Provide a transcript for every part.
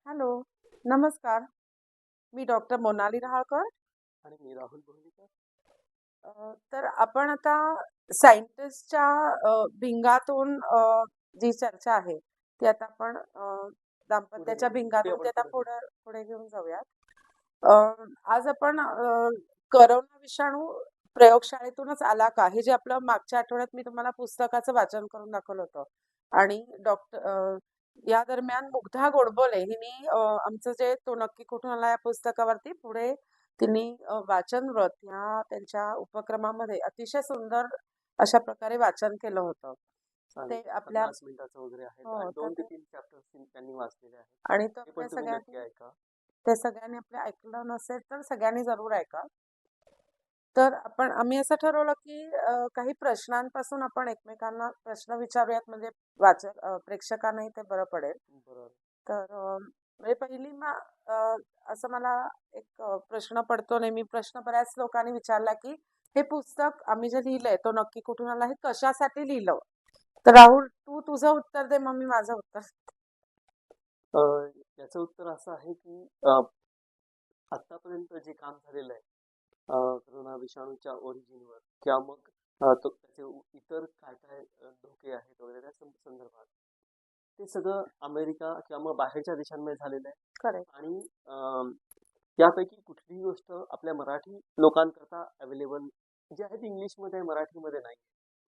Hello, नमस्कार. मी doctor Monali रहाळकर. आणि मी राहुल बोलकर. तर आपण आता सायंटिस्टच्या भिंगातून जी चर्चा आहे ती आता आपण पुढे दाम्पत्याच्या पुढे भिंगातून ती आपण आता पुढे पुढे पुढे घेऊन जाऊयात. आज आपण करोना विषाणू प्रयोगशाळेतूनच आला का हे जे आपलं मागच्या आठवड्यात मी तुम्हाला पुस्तकाचं वाचन करून दाखवलं होतं आणि या दरम्यान मुग्धा गोडबोले हिने आमचं जे तो नक्की कुठून आला या पुस्तकावरती पुढे तिने वाचन व्रत ह्या त्यांच्या उपक्रमामध्ये अतिशय सुंदर अशा प्रकारे वाचन केलं होतं. चालेल. ते आपल्या 50 मिनिटाचं वगैरे आहे हो आणि तर 2 ते ते 3 चॅप्टर्स त्यांनी वाचलेले आहेत. आणि तो ते पण आपल्या तुम्ही नक्की सगळ्यांनी ऐका. ते सगळ्यांनी आपलं ऐकलं नसेल तर सगळ्यांनी जरूर ऐका. तर आम्ही असं ठरवलं की काही प्रश्नांपासून आपण एकमेकांना प्रश्न विचारूयात म्हणजे प्रेक्षकांनाही ते बरं पडेल. बरोबर. तर म्हणजे असं मला एक प्रश्न पडतो नेहमी प्रश्न बऱ्याच लोकांनी विचारला की हे पुस्तक आम्ही जे लिहिलंय तो नक्की कुठून आला हे कशासाठी लिहिलं. तर राहुल तू तुझं उत्तर दे मग मी माझं उत्तर. अ, याचं उत्तर असं आहे की आतापर्यंत जे काम झालेलं आहे कोरोना विषाणूच्या ओरिजिनवर किंवा मग त्याचे इतर काय काय धोके आहेत वगैरे त्या संदर्भात ते सगळं अमेरिका किंवा मग बाहेरच्या देशांमध्ये झालेलं आहे. करेक्ट. आणि यापैकी कुठलीही गोष्ट आपल्या मराठी लोकांकरता अवेलेबल जी आहे ती इंग्लिशमध्ये आहे, मराठीमध्ये नाही.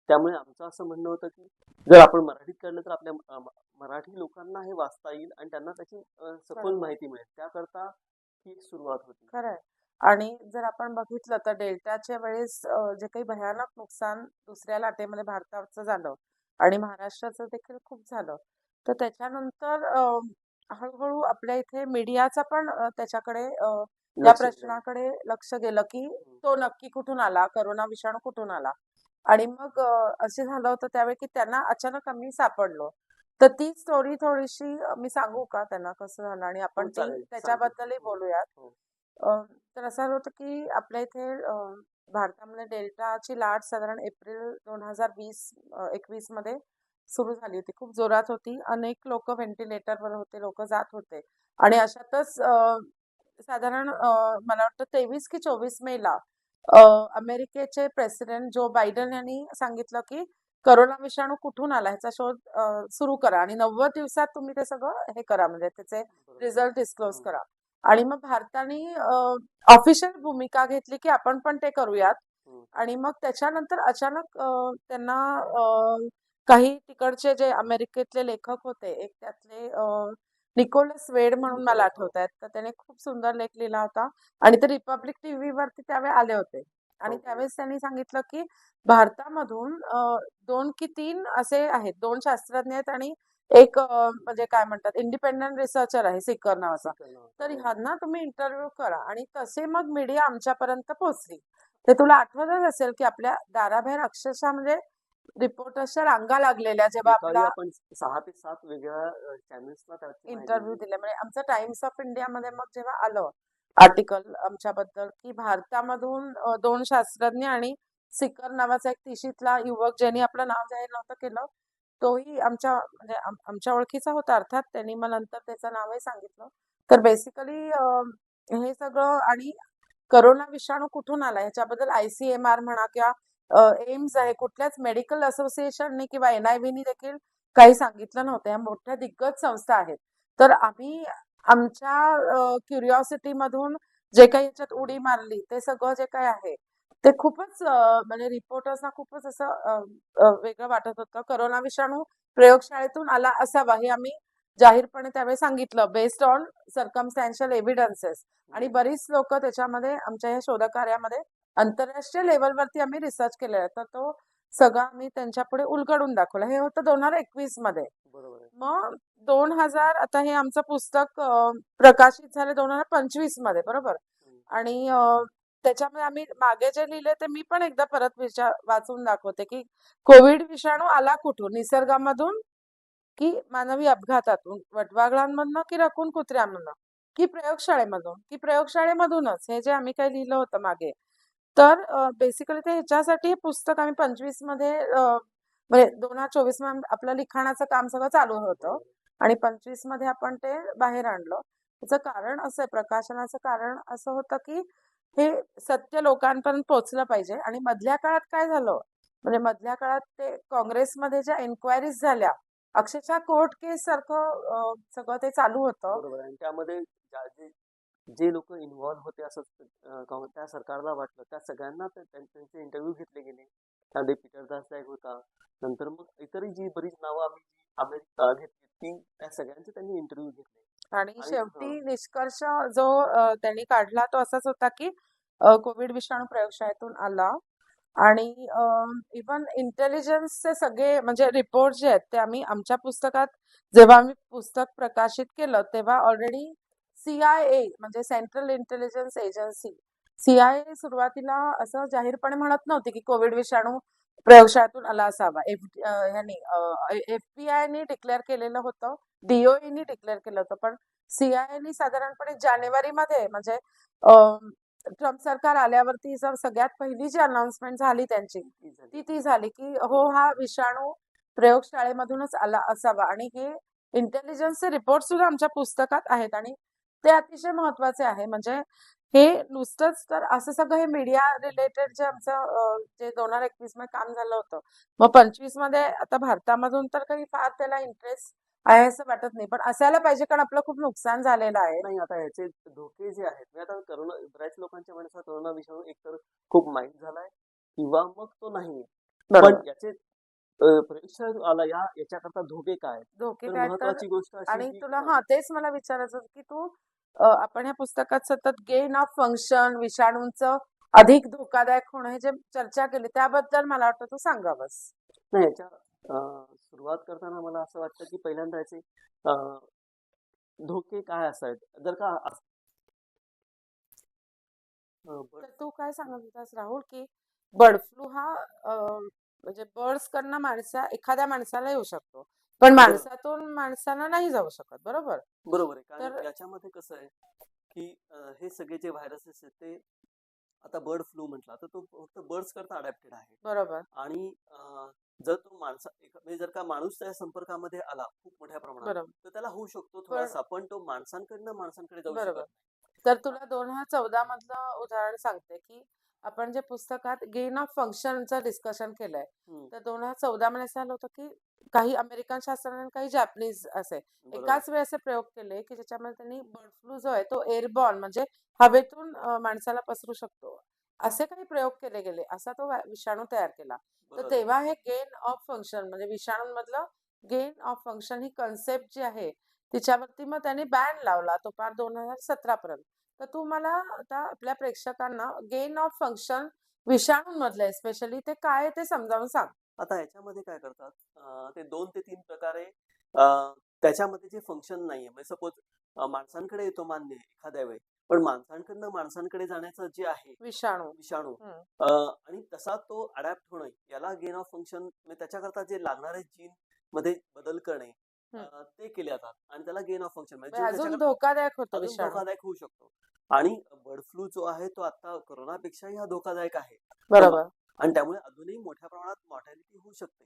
त्यामुळे आमचं असं म्हणणं होतं की जर आपण मराठीत काढलं तर आपल्या मराठी लोकांना हे वाचता येईल आणि त्यांना त्याची सखोल माहिती मिळेल. त्याकरता ही एक सुरुवात होती. खरंय. आणि जर आपण बघितलं तर डेल्टाच्या वेळेस जे काही भयानक नुकसान दुसऱ्या लाटेमध्ये भारताचं झालं आणि महाराष्ट्राचं देखील खूप झालं. तर त्याच्यानंतर हळूहळू आपल्या इथे मीडियाचा पण त्याच्याकडे या लक्ष दिलं. प्रश्नाकडे लक्ष गेलं की तो नक्की कुठून आला, करोना विषाणू कुठून आला. आणि मग असे झालं होतं त्यावेळी की त्यांना अचानक आम्ही सापडलो. तर ती स्टोरी थोडीशी मी सांगू का त्यांना कसं झालं आणि हो, आपण ती चालेल. सांगतो. त्याच्याबद्दलही बोलूयात. हो. तर असं झालं होतं की आपल्या इथे भारतामध्ये डेल्टाची लाट साधारण एप्रिल 2021 मध्ये सुरू झाली होती. खूप जोरात होती. अनेक लोक व्हेंटिलेटरवर होते, लोक जात होते. आणि अशातच साधारण मला वाटतं 23 की 24 मेला अमेरिकेचे प्रेसिडेंट जो बायडन यांनी सांगितलं की करोना विषाणू कुठून आला ह्याचा शोध सुरू करा आणि 90 दिवसात तुम्ही ते सगळं हे करा म्हणजे त्याचे बरोबर. रिझल्ट डिस्क्लोज करा. आणि मग भारताने ऑफिशियल भूमिका घेतली की आपण पण ते करूयात. आणि मग त्याच्यानंतर अचानक त्यांना काही तिकडचे जे अमेरिकेतले लेखक होते एक त्यातले निकोलस वेड म्हणून मला आठवत आहेत तर त्याने खूप सुंदर लेख लिहिला होता आणि ते रिपब्लिक टीव्ही वरती त्यावेळी आले होते. आणि त्यावेळेस त्यांनी सांगितलं की भारतामधून 2 की 3 असे आहेत, 2 शास्त्रज्ञ आहेत आणि एक म्हणजे काय म्हणतात इंडिपेंडंट रिसर्चर आहे सिकर नावाचा. तर ह्यांना तुम्ही इंटरव्ह्यू करा आणि तसे मग मीडिया आमच्यापर्यंत पोहोचली. ते तुला आठवतच असेल की आपल्या दाराबाहेर अक्षरशः म्हणजे रिपोर्टर्सच्या रांगा लागलेल्या जेव्हा एकावेळी आपला आपण 6 ते 7 वेगळ्या चॅनल्सला त्याची माहिती इंटरव्ह्यू दिली. दिले. म्हणजे आमचं टाइम्स ऑफ इंडियामध्ये मग जेव्हा आलं आर्टिकल आमच्याबद्दल की भारतामधून 2 शास्त्रज्ञ आणि सिकर नावाचा एक तिशीतला युवक ज्यांनी आपलं नाव जाहीर नव्हतं केलं तोही म्हणजे आमच्या ओळखीचा होता अर्थात त्यांनी मग नंतर त्याचं नावही सांगितलं. तर बेसिकली हे सगळं आणि करोना विषाणू कुठून आला ह्याच्याबद्दल ICMR म्हणा किंवा एम्स आहे कुठल्याच मेडिकल असोसिएशनने किंवा NIVनी देखील काही सांगितलं नव्हतं. या मोठ्या दिग्गज संस्था आहेत. तर आम्ही आमच्या क्युरिओसिटी मधून जे काही याच्यात उडी मारली ते सगळं जे काही आहे ते खूपच म्हणजे रिपोर्टर्सना खूपच असं वेगळं वाटत होतं. करोना विषाणू प्रयोगशाळेतून आला असावा हे आम्ही जाहीरपणे त्यावेळी सांगितलं बेस्ड ऑन सर्कमस्टॅन्शियल एव्हिडन्सेस. आणि बरीच लोक त्याच्यामध्ये आमच्या या शोधकार्यामध्ये आंतरराष्ट्रीय लेवलवरती आम्ही रिसर्च केलेला आहे. तर तो सगळा आम्ही त्यांच्या पुढे उलगडून दाखवला. हे होतं 2021 मध्ये. मग 2000 आता हे आमचं पुस्तक प्रकाशित झाले 2025 मध्ये बरोबर. आणि त्याच्यामध्ये आम्ही मागे जे लिहिले ते मी पण एकदा परत वाचून दाखवते की कोविड विषाणू आला कुठून, निसर्गामधून की मानवी अपघातातून, वटवाघळांमधनं की रकून कुत्र्यामधनं की प्रयोगशाळेमधूनच हे जे आम्ही काही लिहिलं होतं मागे. तर बेसिकली ते ह्याच्यासाठी हे पुस्तक आम्ही 25 मध्ये म्हणजे 2024 मध्ये आपलं लिखाणाचं काम सगळं चालू होतं. आणि 25 मध्ये आपण ते बाहेर आणलं. त्याचं कारण असं आहे, प्रकाशनाचं कारण असं होतं की हे सत्य लोकांपर्यंत पोहोचलं पाहिजे. आणि मधल्या काळात काय झालं, म्हणजे मधल्या काळात ते काँग्रेसमध्ये ज्या एन्क्वायरीज झाल्या, अक्षरशः कोर्ट केस सारखं सगळं ते चालू होतं. बरोबर आहे. आणि त्यामध्ये जे जे लोक इन्व्हॉल्व्ह होते असं त्या सरकारला वाटलं, त्या सगळ्यांना त्यांचे इंटरव्ह्यू घेतले गेले. त्यामध्ये पीटर दास एक होता. नंतर मग इतरही जी बरीच नावं आम्ही जी अमेरिका घेतली ती त्या सगळ्यांचे त्यांनी इंटरव्ह्यू घेतले. आणि आणि शेवटी निष्कर्ष जो त्यांनी काढला तो असाच होता की कोविड विषाणू प्रयोगशाळेतून आला. आणि इवन इंटेलिजन्सचे सगळे म्हणजे रिपोर्ट जे आहेत ते आम्ही आमच्या पुस्तकात, जेव्हा आम्ही पुस्तक प्रकाशित केलं तेव्हा ऑलरेडी CIA म्हणजे सेंट्रल इंटेलिजन्स एजन्सी, CIA सुरुवातीला असं जाहीरपणे म्हणत नव्हती की कोविड विषाणू प्रयोगशाळेतून आला असावा. FBI डिक्लेअर केलेलं होतं, DOE डिक्लेअर केलं होतं, पण CIA साधारणपणे जानेवारीमध्ये म्हणजे ट्रम्प सरकार आल्यावरती जर सगळ्यात पहिली जी अनाउन्समेंट झाली त्यांची ती झाली. ती झाली की हो, हा विषाणू प्रयोगशाळेमधूनच आला असावा. आणि हे इंटेलिजन्सचे रिपोर्ट सुद्धा आमच्या पुस्तकात आहेत आणि ते अतिशय महत्वाचे आहे. म्हणजे हे नुसतंच तर असं सगळं हे मीडिया रिलेटेड जे आमचं जे 2021 मध्ये काम झालं होतं, मग 25 मध्ये आता भारतामधून तर काही फार त्याला इंटरेस्ट आहे असं वाटत नाही, पण असायला पाहिजे कारण आपलं खूप नुकसान झालेलं आहे. नाही, आता ह्याचे धोके जे आहेत, म्हणजे आता करोना, बऱ्याच लोकांच्या मनात करोना विषाणू एकतर खूप माहीत झालाय किंवा मग तो नाही. बरोबर. पण याचे प्रयोगशाळेत आला याच्याकरता धोके काय आहेत? धोके तर काय तर, महत्वाची गोष्ट अशी आणि की तुला तेच मला विचारायचं होतं की तू आपण ह्या पुस्तकात सतत गेन ऑफ फंक्शन, विषाणूंचं अधिक धोकादायक होणं हे जे चर्चा केली त्याबद्दल मला वाटतं तू सांगावंस. नाही, याच्या सुरुवात करताना मला असं वाटतं की पहिल्यांदा याचे धोके काय असावेत. जर का तर तू काय सांगत होतास राहुल की बर्ड फ्लू हा म्हणजे बर्ड्स कडनं एखाद्या माणसाला येऊ शकतो, पण बरोबर माणसातून माणसाला नाही जाऊ शकत, बरोबर? बरोबर आहे. कारण तर याच्यामध्ये कसं आहे की हे सगळे जे व्हायरसेस आहेत ते, आता बर्ड फ्लू म्हटला तर तो फक्त बर्ड्स करता अडॅप्टेड आहे. बरोबर आणि जर तो म्हणजे जर का माणूस त्या संपर्कामध्ये आला खूप मोठ्या प्रमाणात, बरोबर तर त्याला होऊ शकतो पण थोडासा, पण तो माणसांकडनं माणसांकडे जाऊ शकत बरोबर. नाही. तर तुला 2014 मधलं उदाहरण सांगते की आपण जे पुस्तकात गेन ऑफ फंक्शनचं डिस्कशन केलंय, हम्म, तर 2014 मध्ये असं झालं होतं की काही अमेरिकन शास्त्रज्ञांनी काही जॅपनीज असे बरोबर. एकाच वेळी असे प्रयोग केले की ज्याच्यामध्ये त्यांनी बर्ड फ्लू जो आहे तो एअरबॉर्न म्हणजे हवेतून माणसाला पसरू शकतो असे काही प्रयोग केले गेले, असा तो विषाणू तयार केला. तर बरोबर. तेव्हा हे गेन ऑफ फंक्शन म्हणजे विषाणूंमधलं गेन ऑफ फंक्शन ही कन्सेप्ट जी आहे तिच्यावरती मग त्यांनी बॅन लावला तो पार 2017 पर्यंत. तर तू मला आता आपल्या प्रेक्षकांना गेन ऑफ फंक्शन विषाणूंमधलं स्पेशली ते काय आहे ते समजावून सांग. आता याच्यामध्ये काय करतात, ते 2 ते 3 प्रकारे त्याच्यामध्ये जे फंक्शन नाहीये, म्हणजे सपोज माणसांकडे येतो मान्य आहे एखाद्या वेळी, पण माणसांकडनं माणसांकडे जाण्याचं जे आहे विषाणू. विषाणू, हम्म. आणि तसा तो अडॅप्ट होणं, याला गेन ऑफ फंक्शन, म्हणजे त्याच्याकरता जे लागणारे जीन मध्ये बदल करणे, ते केले जातात आणि त्याला गेन ऑफ फंक्शन म्हणजे म्हणजे जो अजून त्याच्याकरता धोकादायक होतो अजून विषाणू. धोकादायक होऊ शकतो. आणि बर्ड फ्लू जो आहे तो आता कोरोनापेक्षाही हा धोकादायक आहे. बरोबर. आणि त्यामुळे अजूनही मोठ्या प्रमाणात मॉर्टॅलिटी होऊ शकते.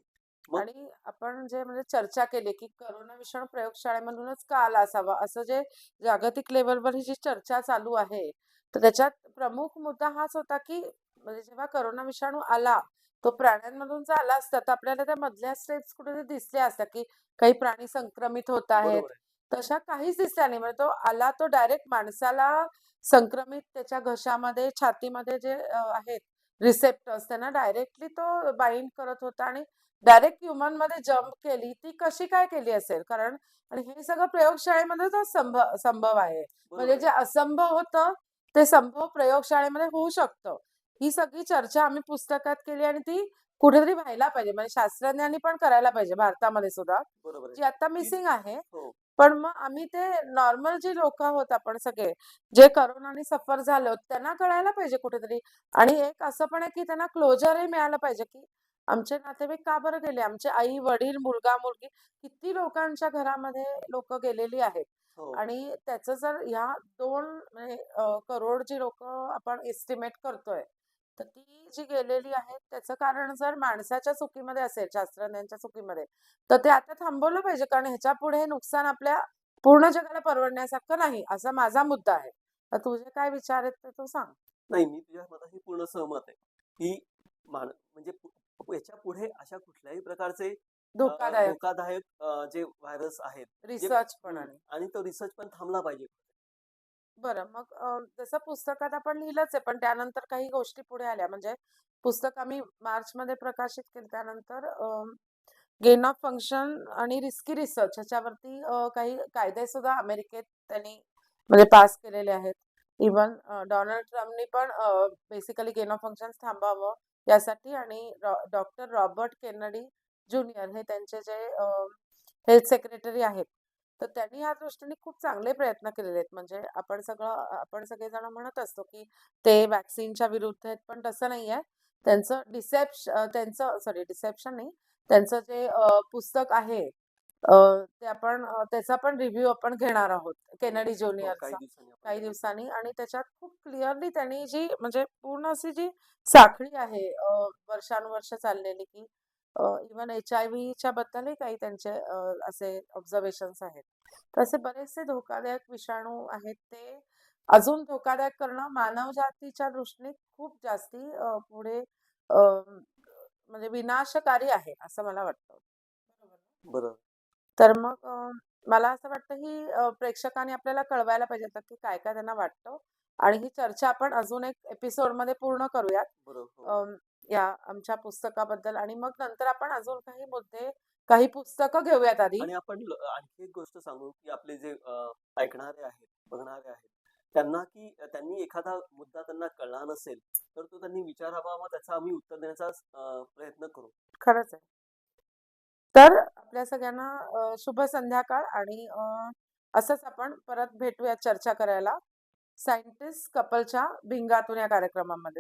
मग आणि आपण जे म्हणजे चर्चा केली की करोना विषाणू प्रयोगशाळेमधूनच का आला असावा असं जे जागतिक लेवलवर ही जी चर्चा चालू आहे, तर त्याच्यात प्रमुख मुद्दा हाच होता की म्हणजे जेव्हा करोना विषाणू आला तो प्राण्यांमधून जर आला असता तर आपल्याला त्या मधल्या स्टेप्स कुठेतरी दिसल्या असत्या की काही प्राणी संक्रमित होत आहेत. बरोबर आहे. तशा काहीच दिसल्या नाही. म्हणजे तो आला तो डायरेक्ट माणसाला संक्रमित त्याच्या घशामध्ये छातीमध्ये जे आहेत रिसेप्टर्स त्यांना डायरेक्टली तो बाइंड करत होता आणि डायरेक्ट ह्युमन मध्ये जम्प केली. ती कशी काय केली असेल? कारण आणि हे सगळं प्रयोगशाळेमध्येच संभव आहे. बरोबर म्हणजे आहे. जे असंभव होतं ते संभव प्रयोगशाळेमध्ये होऊ शकतं. ही सगळी चर्चा आम्ही पुस्तकात केली आणि ती कुठेतरी व्हायला पाहिजे. म्हणजे शास्त्रज्ञांनी पण करायला पाहिजे भारतामध्ये सुद्धा, बरोबर आहे. जी आता तीच मिसिंग आहे. हो. पण मग आम्ही ते नॉर्मल जी लोक आहोत आपण सगळे, जे करोनाने सफर झाले होते त्यांना कळायला पाहिजे कुठेतरी. आणि एक असं पण आहे की त्यांना क्लोजरही मिळालं पाहिजे की आमचे नातेवाईक का बरं गेले, आमचे आई वडील मुलगा मुलगी किती लोकांच्या घरामध्ये लोक गेलेली आहेत. हो. आणि त्याचं जर ह्या 2 म्हणजे करोड जी लोक आपण एस्टिमेट करतोय तर ती जी गेलेली आहे त्याचं कारण जर माणसाच्या चुकीमध्ये असेल, शास्त्रज्ञांच्या चुकीमध्ये, तर ते आता थांबवलं पाहिजे. कारण ह्याच्यापुढे हे नुकसान आपल्या पूर्ण जगाला परवडण्यासारखं नाही, असा माझा मुद्दा आहे. तर तुझे काय विचार आहेत ते तू सांग. नाही, मी तुझ्या मताशी पूर्ण सहमत आहे, की म्हणजे याच्या पुढे अशा कुठल्याही प्रकारचे धोकादायक धोकादायक जे व्हायरस आहेत, जे रिसर्च पण आणि आणि तो रिसर्च पण थांबला पाहिजे. बरं मग जसं पुस्तकात आपण लिहिलंच आहे, पण त्यानंतर काही गोष्टी पुढे आल्या. म्हणजे पुस्तक आम्ही मार्चमध्ये प्रकाशित केलं. त्यानंतर गेन ऑफ फंक्शन आणि रिस्की रिसर्च ह्याच्यावरती काही कायदे सुद्धा अमेरिकेत त्यांनी म्हणजे पास केलेले आहेत. इव्हन डोनाल्ड ट्रम्पनी पण बेसिकली गेन ऑफ फंक्शन थांबावं यासाठी आणि डॉक्टर रॉबर्ट केनेडी ज्युनियर हे त्यांचे जे हेल्थ सेक्रेटरी आहेत, तर त्यांनी या दृष्टीने खूप चांगले प्रयत्न केलेले आहेत. म्हणजे आपण सगळेजण म्हणत असतो, की ते व्हॅक्सिनच्या विरुद्ध आहेत, पण तसं नाहीये. डिसेप्शन नाही, त्यांचं जे पुस्तक आहे ते आपण त्याचा पण रिव्ह्यू आपण घेणार आहोत, केनेडी हो, ज्युनियरचा काही दिवसांनी आपण काही त्याला दिवसांनी. आणि त्याच्यात खूप क्लिअरली त्यांनी जी म्हणजे पूर्ण अशी जी साखळी आहे वर्षानुवर्ष चाललेली, की इव्हन HIV बद्दलही काही त्यांचे असे ऑब्झर्वेशन्स आहेत. तर असे बरेचसे धोकादायक विषाणू आहेत, ते अजून धोकादायक करणं मानवजातीच्या दृष्टीने खूप जास्ती पुढे म्हणजे विनाशकारी आहे, असं मला वाटतं. बरोबर ना? बरोबर. तर मग मला असं वाटतं, की प्रेक्षकांनी आपल्याला कळवायला पाहिजे होतं, की काय-काय त्यांना वाटतं आणि ही चर्चा आपण अजून एक एपिसोडमध्ये पूर्ण करूयात. बरोबर. हो. अं, या आमच्या पुस्तकाबद्दल आणि मग नंतर आपण अजून काही मुद्दे, काही पुस्तकं घेऊयात आधी. आणि आपण आणखी एक गोष्ट सांगू, की आपले जे ऐकणारे आहेत, बघणारे आहेत, त्यांना की त्यांनी एखादा मुद्दा त्यांना कळला नसेल, तर तो त्यांनी विचारावा, मग त्याचं आम्ही उत्तर देण्याचा प्रयत्न करू. खरंच आहे. तर आपल्या सगळ्यांना शुभ संध्याकाळ आणि असंच आपण परत भेटूया चर्चा करायला सायंटिस्ट कपलच्या भिंगातून या कार्यक्रमामध्ये.